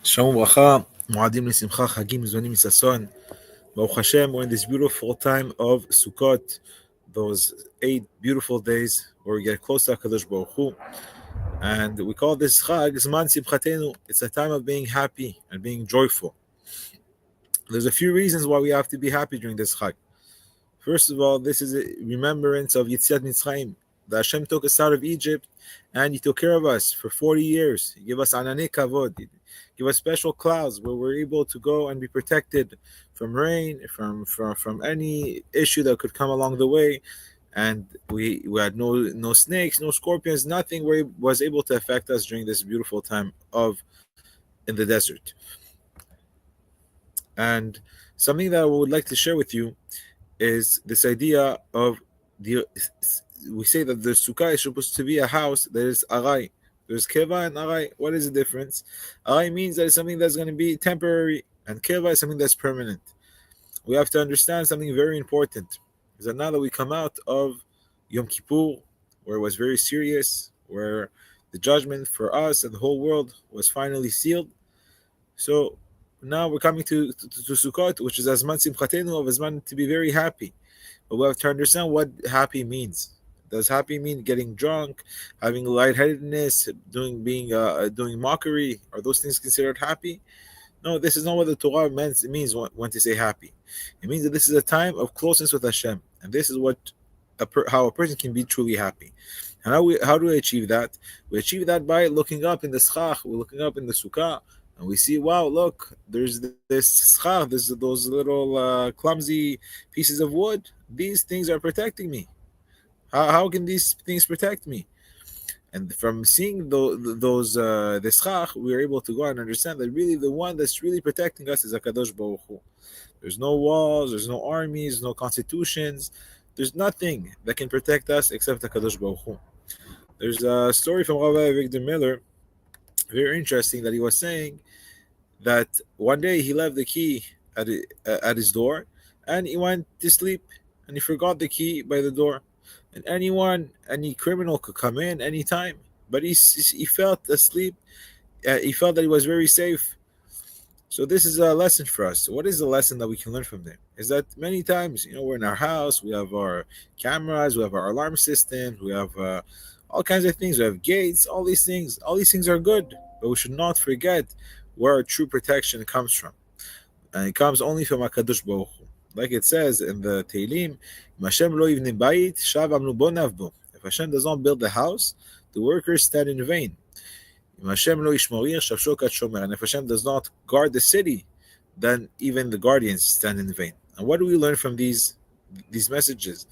Shalom Bracha, Moadim L'Simcha, Chagim Zonim Sason. Baruch Hashem, we're in this beautiful time of Sukkot, those 8 beautiful days where we get close to HaKadosh Baruch Hu. And we call this Chag Zman Simchatenu. It's a time of being happy and being joyful. There's a few reasons why we have to be happy during this Chag. First of all, this is a remembrance of Yetziat Mitzrayim. That Hashem took us out of Egypt and He took care of us for 40 years. He gave us Ananei Kavod. He gave us special clouds where we're able to go and be protected from rain, from any issue that could come along the way. And we had no snakes, no scorpions, nothing was able to affect us during this beautiful time in the desert. And something that I would like to share with you is this idea of we say that the sukkah is supposed to be a house that is aray. There's keva and aray. What is the difference? Aray means that it's something that's going to be temporary, and keva is something that's permanent. We have to understand something very important, is that now that we come out of Yom Kippur, where it was very serious, where the judgment for us and the whole world was finally sealed, so now we're coming to Sukkot, which is Azman Simchatenu, of Azman to be very happy. But we have to understand what happy means. Does happy mean getting drunk, having lightheadedness, doing mockery? Are those things considered happy? No, this is not what the Torah means when to say happy. It means that this is a time of closeness with Hashem, and this is how a person can be truly happy. And how do we achieve that? We achieve that by looking up in the schach, we're looking up in the sukkah, and we see, wow, look, there's this schach, those little clumsy pieces of wood. These things are protecting me. How can these things protect me? And from seeing the schach, we are able to go and understand that really the one that's really protecting us is HaKadosh Baruch Hu. There's no walls, there's no armies, no constitutions. There's nothing that can protect us except HaKadosh Baruch Hu. There's a story from Rabbi Victor Miller, very interesting, that he was saying that one day he left the key at his door, and he went to sleep, and he forgot the key by the door. And any criminal could come in anytime. But he felt asleep. He felt that he was very safe. So this is a lesson for us. So what is the lesson that we can learn from there? Is that many times, we're in our house, we have our cameras, we have our alarm systems, we have all kinds of things. We have gates, all these things. All these things are good. But we should not forget where our true protection comes from. And it comes only from HaKadosh Baruch Hu. Like it says in the Tehillim, if Hashem does not build the house, the workers stand in vain. And if Hashem does not guard the city, then even the guardians stand in vain. And what do we learn from these messages?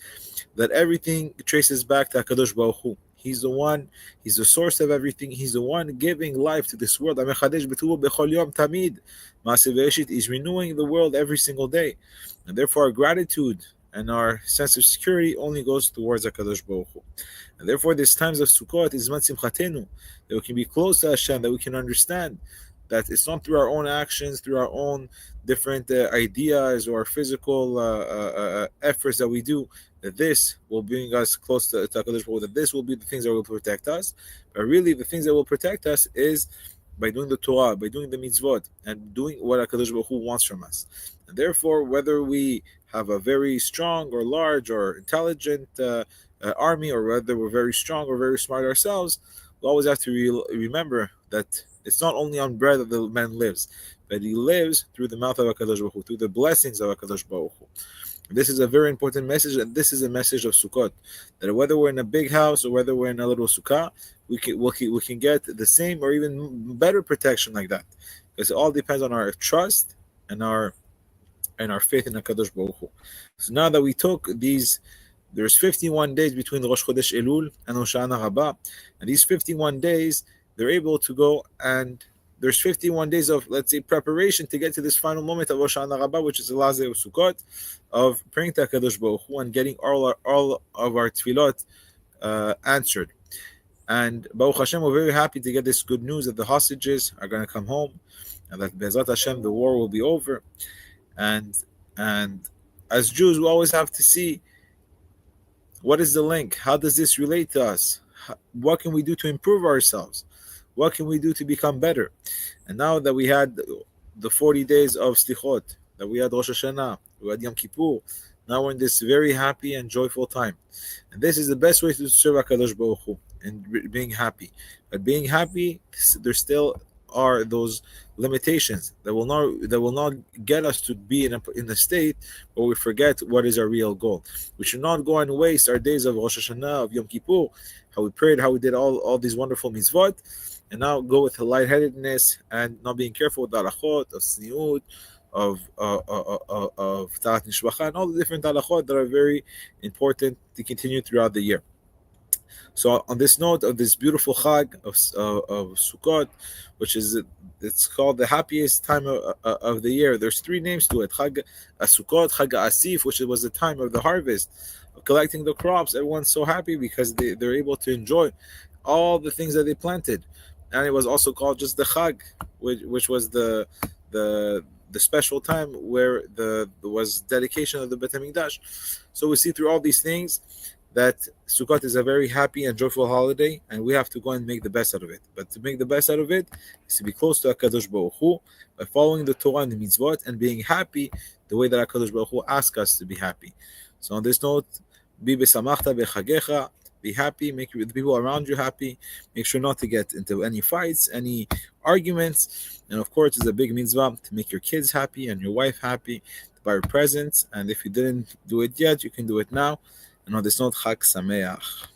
That everything traces back to HaKadosh Baruch Hu. He's the one, He's the source of everything. He's the one giving life to this world. Is renewing the world every single day. And therefore our gratitude and our sense of security only goes towards HaKadosh Baruch Hu. And therefore these times of Sukkot is Zman Simchatenu, that we can be close to Hashem, that we can understand that it's not through our own actions, through our own different ideas or physical efforts that we do, that this will bring us close to HaKadosh Baruch Hu, that this will be the things that will protect us. But really the things that will protect us is by doing the Torah, by doing the mitzvot, and doing what HaKadosh Baruch Hu wants from us. And therefore, whether we have a very strong or large or intelligent army, or whether we're very strong or very smart ourselves, we always have to remember that it's not only on bread that the man lives, but he lives through the mouth of HaKadosh Baruch Hu, through the blessings of HaKadosh Baruch Hu. This is a very important message, and this is a message of Sukkot, that whether we're in a big house or whether we're in a little sukkah, we can get the same or even better protection like that, because it all depends on our trust and our faith in HaKadosh Baruch Hu. So now that we took there's 51 days between Rosh Chodesh Elul and Hoshana Rabbah, and these 51 days, they're able to go, and there's 51 days of, let's say, preparation to get to this final moment of Hoshana Rabbah, which is the last day of Sukkot, of praying to HaKadosh Baruch Hu and getting all of our tefillot answered. And Baruch Hashem, we're very happy to get this good news that the hostages are going to come home, and that Be'ezrat Hashem, the war will be over. And as Jews, we always have to see, what is the link? How does this relate to us? What can we do to improve ourselves? What can we do to become better? And now that we had the 40 days of Slichot, that we had Rosh Hashanah, we had Yom Kippur, now we're in this very happy and joyful time. And this is the best way to serve HaKadosh Baruch Hu, and being happy. But being happy, there still are those limitations that will not get us to be in a state where we forget what is our real goal. We should not go and waste our days of Rosh Hashanah, of Yom Kippur, how we prayed, how we did all these wonderful mitzvot, and now go with a lightheadedness and not being careful with the halachot of tzniut, of talat nishbacha, and all the different halachot that are very important to continue throughout the year. So on this note of this beautiful Chag of Sukkot, which is it's called the happiest time of the year. There's three names to it: Chag Sukkot, Chag Asif, which was the time of the harvest, of collecting the crops. Everyone's so happy because they're able to enjoy all the things that they planted. And it was also called just the Chag, which was the the special time where there was dedication of the Bet HaMikdash. So we see through all these things that Sukkot is a very happy and joyful holiday, and we have to go and make the best out of it. But to make the best out of it is to be close to HaKadosh Baruch Hu by following the Torah and the mitzvot and being happy the way that HaKadosh Baruch Hu asks us to be happy. So on this note, Bi besamachta bechagecha, be happy, make the people around you happy, make sure not to get into any fights, any arguments, and of course it's a big mitzvah to make your kids happy and your wife happy, to buy her presents, and if you didn't do it yet, you can do it now. And on this note, Chag Sameach.